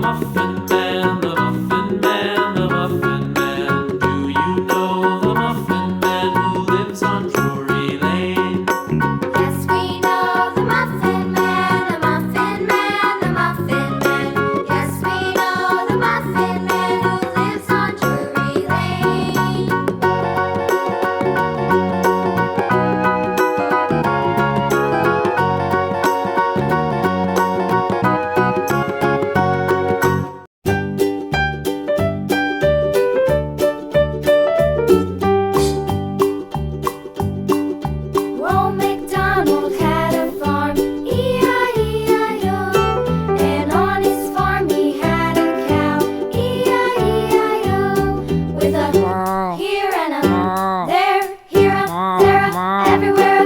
Muffin Man, the Muffin Man, the Muffin Man. Do you know the Muffin Man who lives on Drury Lane? Yes, we know the Muffin Man, the Muffin Man, the Muffin Man. Yes, we know the Muffin Man who lives on Drury Lane. Old MacDonald had a farm, E-I-E-I-O. And on his farm he had a cow, E-I-E-I-O. With a here and a there, here a there, a everywhere.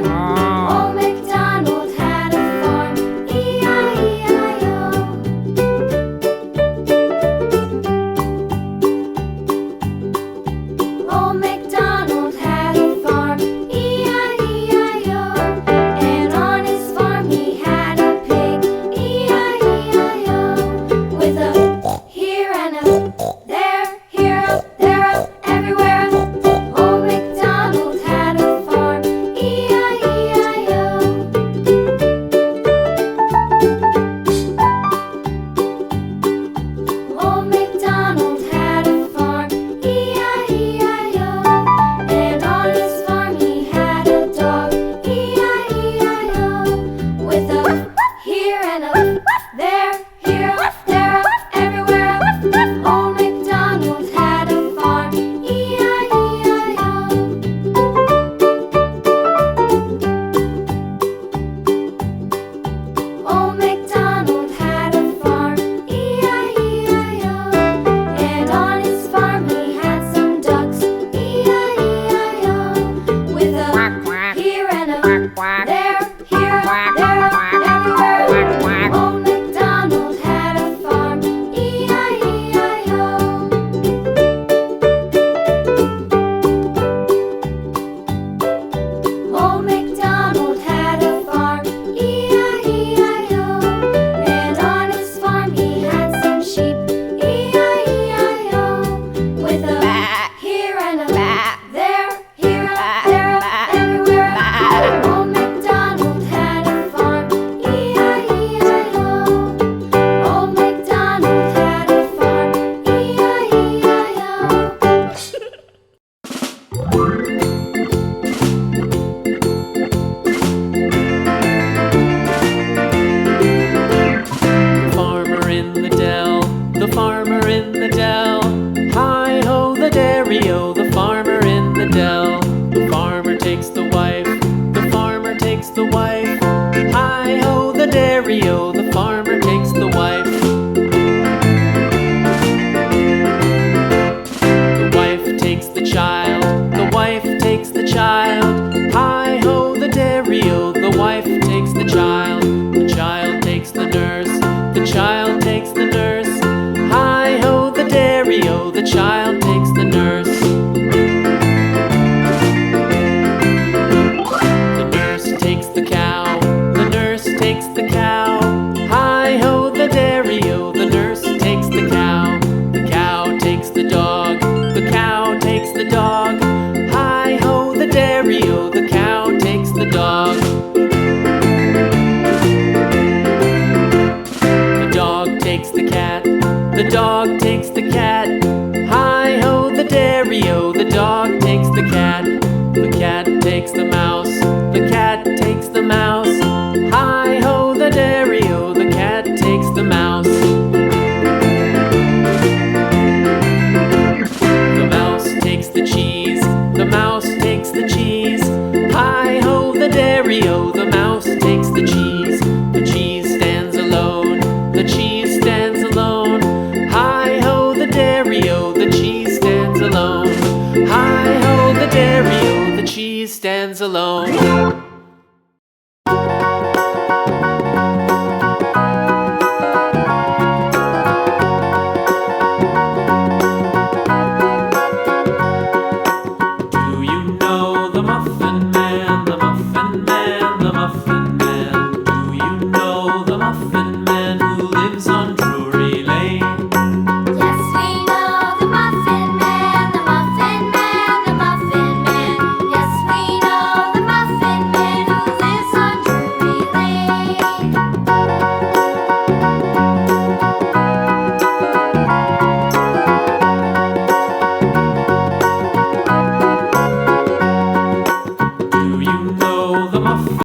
Old MacDonald had a farm, E-I-E-I-O. Old MacDonald had a farm, E-I-E-I-O. And on his farm he had a pig, E-I-E-I-O. With a here and a there, here a there, a everywhere. Old MacDonald had a farm, E-I-E-I-O. Old MacDonald had a farm, E-I-E-I-O. And on his farm he had a dog, E-I-E-I-O. With a here and a there, here a there, a everywhere. Old MacDonald had a farm, E-I-E-I-O. Old MacDonald had a farm, E-I-E-I-O. And on his farm he had some ducks, E-I-E-I-O. With a here and a there, here a there, a everywhere. Old MacDonald had a farm, E-I-E-I-O. Old MacDonald had a farm, E-I-E-I-O. And on his farm he had some sheep, E-I-E-I-O. With a here and a there, here a there, a everywhere. Old MacDonald had a farm, E-I-E-I-O. Old MacDonald had a farm, E-I-E-I-O. Farmer in the dell, the farmer in the dell. Hi-ho, the dairy-o, the farmer in the dell. The farmer takes the wife, the farmer takes the wife. Hi-ho, the dairy-o, the farmer takes the wife. The wife takes the child, the wife takes the child. Hi-ho, the dairy-o, the wife takes the child. The child takes the nurse, the child takes the nurse. Hi-ho, the dairy-o, the child takes the nurse. The nurse takes the cow, the nurse takes the cow. Hi-ho, the dairy-o, the nurse takes the cow. The cow takes the dog, the cow takes the dog. Hi-ho, the dairy-o, the cow takes the dog. The dog takes the cat, the dog takes the cat. Hi-ho, the dairy-o, the dog takes the cat. The cat takes the mouse, the cat takes the mouse. Hi-ho, the dairy-o, the cat takes the mouse. The mouse takes the cheese, the mouse takes the cheese. Hi-ho, the dairy-o, the mouse takes the cheese. The cheese stands alone, the cheese stands alone. Hi-ho, the dairy-o, the cheese stands alone. Hi-ho, the dairy-o, the cheese stands alone.